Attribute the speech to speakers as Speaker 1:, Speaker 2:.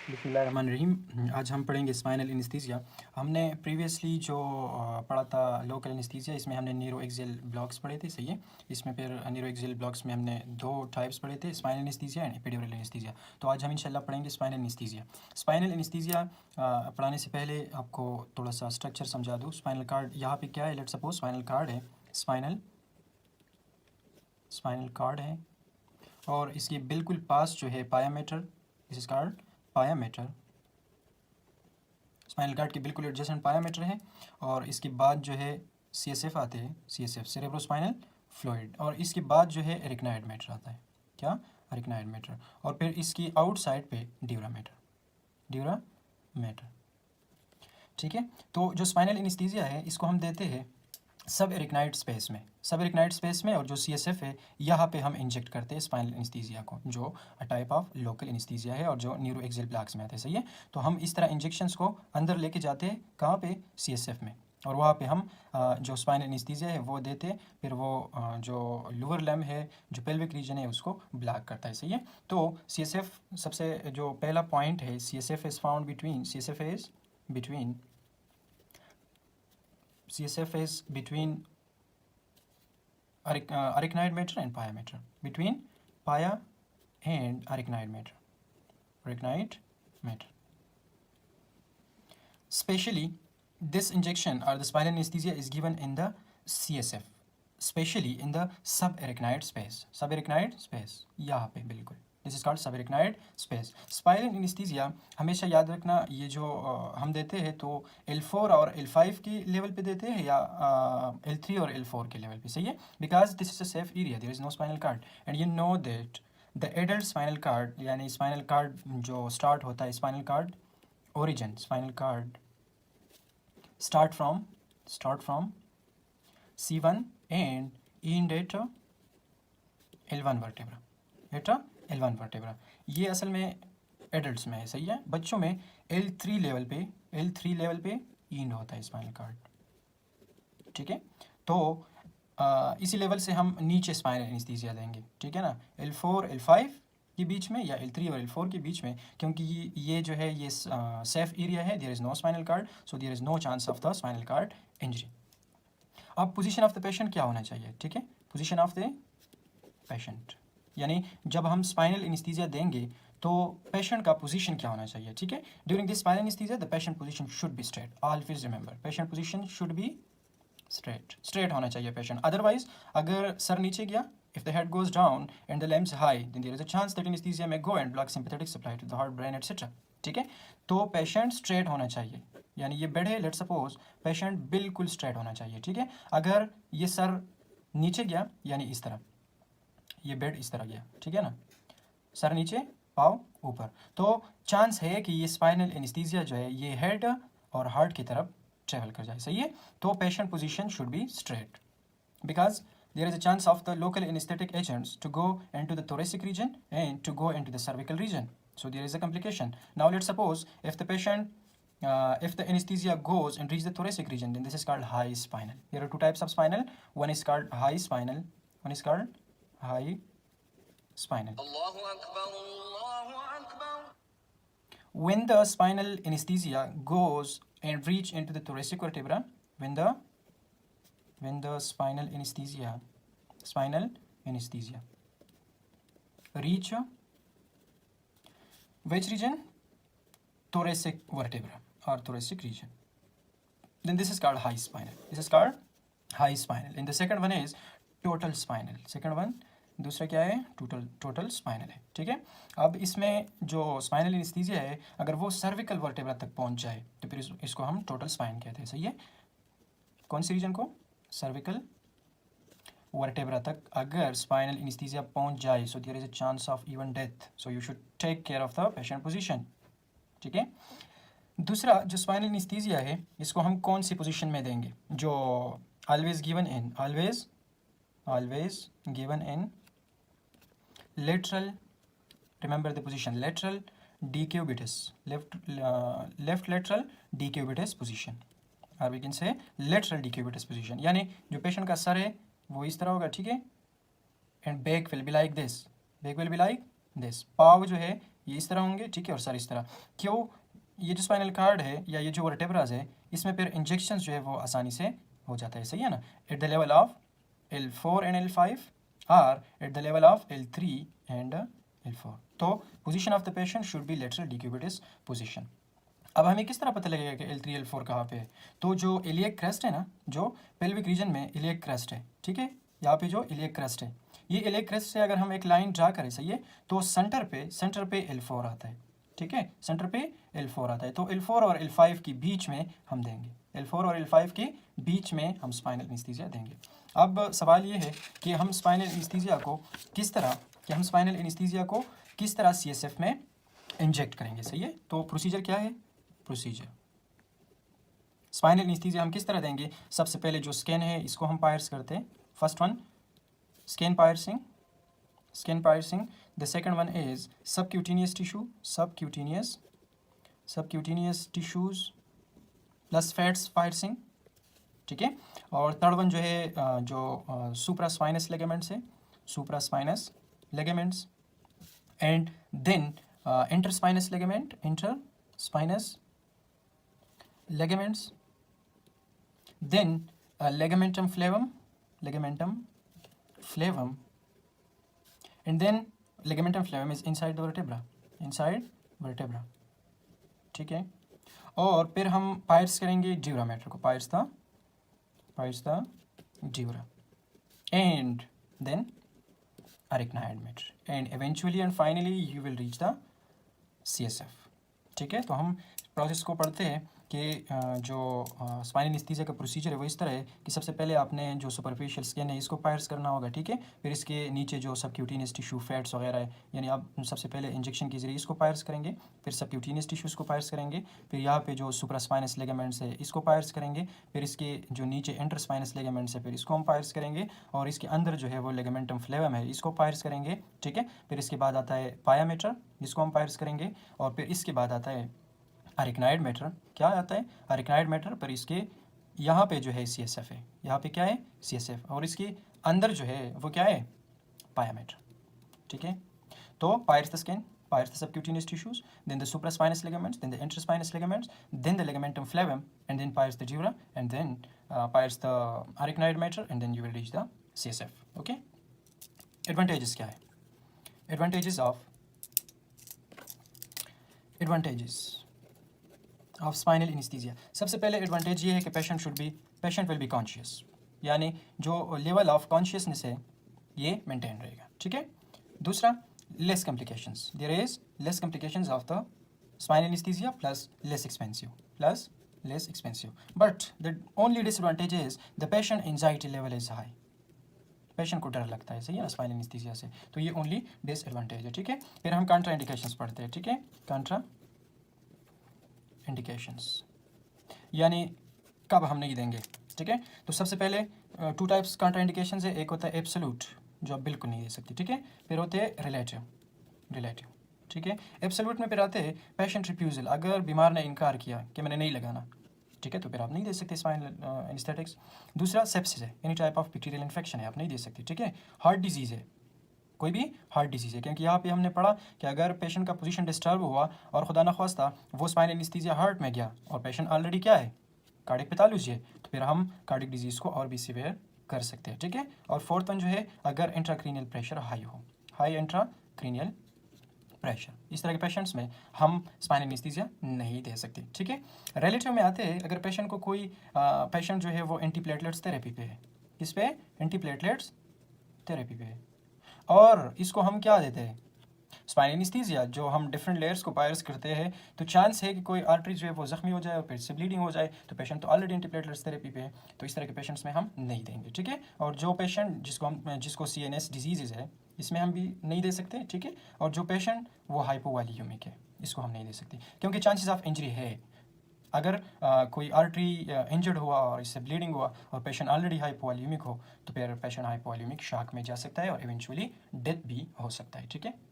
Speaker 1: बिस्मिल्लाहिर्रहमानिर्रहीम। आज हम पढ़ेंगे स्पाइनल एनेस्थीसिया। हमने प्रीवियसली जो पढ़ा था लोकल एनेस्थीसिया, इसमें हमने न्यूरो एक्सियल ब्लॉक्स पढ़े थे, सही है। इसमें फिर न्यूरो एक्सियल ब्लॉक्स में हमने दो टाइप्स पढ़े थे, spinal anaesthesia and epidural anaesthesia. तो आज हम इंशाल्लाह पढ़ेंगे स्पाइनल एनेस्थीसिया। स्पाइनल एनेस्थीसिया पढ़ाने से पहले आपको थोड़ा सा स्ट्रक्चर समझा दूँ। स्पाइनल कार्ड यहाँ पे क्या है, लेट्स सपोज स्पाइनल कार्ड है, स्पाइनल कार्ड है, और इसके बिल्कुल पास जो है pia mater, this is called pia mater. Spinal cord के बिल्कुल एडजेसेंट पायामीटर है, और इसके बाद जो है CSF आते हैं, CSF सेरेब्रोस्पाइनल फ्लूइड, और इसके बाद जो है एरिकनॉइड मैटर आता है। क्या? एरिकनॉइड मैटर। और फिर इसकी आउटसाइड पे ड्यूरा मैटर। ठीक है। तो जो स्पाइनल एनेस्थीसिया है, इसको हम देते हैं सब एरिकनॉइड स्पेस में, और जो CSF है यहाँ पे हम इंजेक्ट करते हैं स्पाइनल एनेस्थीसिया को, जो टाइप ऑफ लोकल एनेस्थीसिया है और जो न्यूरो एक्सियल ब्लॉक्स में आते हैं, सही है। तो हम इस तरह इंजेक्शंस को अंदर लेके जाते हैं, कहाँ पे? CSF में, और वहाँ पे हम जो स्पाइनल एनेस्थीसिया है वो देते हैं। फिर वो जो लोअर लैम है, जो पेल्विक रीजन है, उसको ब्लॉक करता है, सही है। तो CSF सबसे जो पहला पॉइंट है, CSF is found between arachnoid matter and pia matter, between pia and arachnoid matter. Specially, this injection or the spinal anesthesia is given in the CSF, especially in the subarachnoid space. यहाँ पे बिल्कुल, this is called subarachnoid space. Spinal anaesthesia हमेशा याद रखना, ये जो हम देते हैं तो L4 और L5 की लेवल पे देते हैं, या L3 और L4 के लेवल पे, सही है। Because this is a safe area, there is no spinal cord, and you know that the adult spinal cord, यानी स्पाइनल कार्ड जो स्टार्ट होता है, spinal cord origin, spinal cord start from C1 and end at L1 vertebra. ये असल में adults में है, सही है। बच्चों में L3 लेवल पे एंड होता है स्पाइनल कार्ड, ठीक है। तो इसी लेवल से हम नीचे स्पाइनल एनेस्थीसिया देंगे, ठीक है ना, L4 L5 के बीच में, या L3 और L4 के बीच में, क्योंकि ये जो है ये सेफ एरिया है, there is no spinal cord, so there is no chance of the spinal cord injury. अब पोजीशन ऑफ द पेशेंट क्या होना चाहिए, ठीक है। पोजीशन ऑफ द पेशेंट, यानी जब हम स्पाइनल एनेस्थीसिया देंगे तो पेशेंट का पोजीशन क्या होना चाहिए, ठीक है। During this spinal anaesthesia the patient position should be straight, always remember, patient position should be straight होना चाहिए पेशेंट। अदरवाइज अगर सर नीचे गया, if the head goes down and the limbs high, then there is a chance that anesthesia may go and block sympathetic supply to the heart, brain, etc. ठीक है। तो patient straight होना चाहिए, यानी ये बेड है, लेट सपोज, पेशेंट बिल्कुल straight होना चाहिए, ठीक है। अगर ये सर नीचे गया, यानी इस तरह, ये बेड इस तरह गया, ठीक है ना, सर नीचे पाँव ऊपर, तो चांस है कि ये स्पाइनल एनेस्थीसिया जो है ये हेड और हार्ट की तरफ ट्रेवल कर जाए, सही है। तो patient position should be straight, because there is a chance of the local anesthetic agents to go into the thoracic region and to go into the cervical region, so there is a complication. Now let's suppose if the patient if the anesthesia goes and reach the thoracic region, then this is called high spinal. There are two types of spinal, one is called high spinal, Allahu Akbar, Allahu Akbar. When the spinal anesthesia goes and reach into the thoracic vertebra, when the spinal anesthesia reach which region? Thoracic vertebra or thoracic region, then this is called high spinal. And the second one is total spinal. दूसरा क्या है? Total spinal है, ठीक है। अब इसमें जो spinal anaesthesia है, अगर वो सर्विकल वर्टेब्रा तक पहुंच जाए तो फिर इसको हम टोटल स्पाइन कहते हैं, सही है। कौन सी रीजन को? सर्विकल वर्टेब्रा तक अगर स्पाइनल एनेस्थीसिया पहुंच जाए, so there is a chance of even death, so you should take care of the patient position, ठीक है। दूसरा जो स्पाइनल एनेस्थीसिया है, इसको हम कौन सी पोजीशन में देंगे? जो always given in lateral, remember the position, lateral decubitus, left lateral decubitus position, or we can say lateral decubitus position, यानी जो पेशेंट का सर है वो इस तरह होगा, ठीक है, and back will be like this, पाव जो है ये इस तरह होंगे, ठीक है, और सर इस तरह। क्यों? ये जो स्पाइनल कार्ड है या ये जो वर्टेब्राज है, इसमें फिर इंजेक्शंस जो है वो आसानी से हो जाता है, सही है ना, at the level of L4 and L5 और at the level of L3 and L4। तो position of the patient should be lateral decubitus position. अब हमें किस तरह पता लगेगा कि L3 L4 कहाँ पे है? तो जो इलियक क्रेस्ट है ना, जो पेल्विक रीजन में इलियक क्रेस्ट है, ठीक है, यहाँ पे जो इलियक क्रेस्ट है, ये इलियक क्रेस्ट से अगर हम एक लाइन ड्रा करें, सही है, तो सेंटर पे L4 आता है, ठीक है, सेंटर पे L4 आता है। तो L4 और L5 के बीच में हम देंगे, L4 और L5 के बीच में हम स्पाइनल एनेस्थीसिया देंगे। अब सवाल ये है कि हम स्पाइनल एनेस्थीसिया को किस तरह CSF में इंजेक्ट करेंगे, सही है। तो प्रोसीजर क्या है? प्रोसीजर स्पाइनल एनेस्थीसिया हम किस तरह देंगे? सबसे पहले जो स्कैन है इसको हम पायर्स करते हैं। First one skin piercing, the second one is subcutaneous tissues plus fats piercing, ठीक है। और थर्ड वन जो है जो supraspinous ligaments and then interspinous ligaments, then ligamentum flavum, and then ligamentum flavum is inside the vertebra, ठीक है। और फिर हम पायर्स करेंगे ड्यूरा मैटर को, pierce the dura, and then arachnoid matter, and eventually and finally you will reach the CSF, ठीक है। तो हम प्रोसेस को पढ़ते हैं कि जो स्पाइनल एनेस्थीसिया का प्रोसीजर है वो इस तरह है कि सबसे पहले आपने जो सुपरफिशियल स्किन है इसको पायर्स करना होगा, ठीक है। फिर इसके नीचे जो सबक्यूटेनियस टिश्यू फैट्स वगैरह है, यानी आप सबसे पहले इंजेक्शन के जरिए इसको पायर्स करेंगे, फिर सबक्यूटेनियस टिश्यूज़ को पायर्स करेंगे, फिर यहाँ पे जो सुपरास्पाइनस लिगामेंट्स है इसको पायर्स करेंगे, फिर इसके जो नीचे इंटरस्पाइनस लिगामेंट्स है फिर इसको हम पायर्स करेंगे, और इसके अंदर जो है वो लिगामेंटम फ्लेवम है इसको पायर्स करेंगे, ठीक है। फिर इसके बाद आता है पायामेटर जिसको हम पायर्स करेंगे, और फिर इसके बाद आता है अरिकनाइड मैटर। क्या आता है? अरिकनाइड मैटर। पर इसके यहाँ पे जो है CSF है, यहाँ पे क्या है? CSF, और इसके अंदर जो है वो क्या है? पायामेटर, ठीक है। तो pierce the skin, pierce the subcutaneous tissues, then the supraspinous ligaments, then the interspinous ligaments, then the ligamentum flavum, and then pierce the dura, and then pierce the arachnoid mater, and then you will reach the CSF, okay. Advantages क्या है? Advantages of spinal anaesthesia. सबसे पहले advantage ये है कि patient will be conscious, यानी जो level of consciousness है ये मेंटेन रहेगा, ठीक है। दूसरा, less complications, there is less complications of the spinal anaesthesia plus less expensive, but the only disadvantage is the patient anxiety level is high, patient को डर लगता है, सही है ना, स्पाइनल एनेस्थीसिया से, तो ये ओनली डिसएडवांटेज है, ठीक है। फिर हम कॉन्ट्रा इंडिकेशंस पढ़ते हैं, ठीक है। कॉन्ट्रा इंडिकेशंस यानी कब हम नहीं देंगे, ठीक है। तो सबसे पहले 2 टाइप्स कॉन्ट्रा इंडिकेशंस है, एक होता है एब्सोल्यूट जो आप बिल्कुल नहीं दे सकती, ठीक है। फिर होते हैं रिलेटिव, ठीक है। एब्सोल्यूट में फिर आते हैं पेशेंट रिफ्यूजल, अगर बीमार ने इनकार किया कि मैंने नहीं लगाना, ठीक है, तो फिर आप नहीं दे सकते स्पाइनल एनेस्थेटिक्स। दूसरा सेप्सिस है, any type of bacterial infection है, आप नहीं दे सकते, ठीक है। हार्ट डिजीज़ है, कोई भी हार्ट डिजीज़ है, क्योंकि यहाँ पे हमने पढ़ा कि अगर पेशेंट का पोजीशन डिस्टर्ब हुआ और खुदा न ख्वास्ता वो स्पाइनल एनेस्थीसिया हार्ट में गया और पेशेंट ऑलरेडी क्या है? कार्डियक पैथोलॉजी है, तो फिर हम कार्डियक डिजीज़ को और भी सीवियर कर सकते हैं, ठीक है। और फोर्थ वन जो है, अगर इंट्राक्रीनियल प्रेशर हाई इंट्राक्रीनियल प्रेशर, इस तरह के पेशेंट्स में हम स्पाइनल एनेस्थीसिया नहीं दे सकते, ठीक है। रिलेटिव में आते हैं, अगर पेशेंट को कोई पेशेंट जो है वो एंटीप्लेटलेट्स थेरेपी पे है, किस पे? एंटीप्लेटलेट्स थेरेपी पे है, और इसको हम क्या देते हैं? स्पाइनल एनेस्थीसिया, जो हम डिफरेंट लेयर्स को पायर्स करते हैं, तो चांस है कि कोई आर्टरी जो है वो जख्मी हो जाए और फिर से ब्लीडिंग हो जाए, तो पेशेंट तो ऑलरेडी एंटीप्लेटलेट्स थेरेपी पे है, तो इस तरह के पेशेंट्स में हम नहीं देंगे, ठीक है। और जो पेशेंट जिसको CNS डिजीज़ है, इसमें हम भी नहीं दे सकते, ठीक है। और जो पेशेंट वो हाइपोवॉल्यूमिक है, इसको हम नहीं दे सकते, क्योंकि चांसेस ऑफ इंजरी है। अगर कोई आर्टरी इंजर्ड हुआ और इससे ब्लीडिंग हुआ और पेशेंट ऑलरेडी हाइपोवॉल्यूमिक हो, तो फिर पेशेंट हाइपोवॉल्यूमिक शॉक में जा सकता है और इवेंचुअली डेथ भी हो सकता है, ठीक है।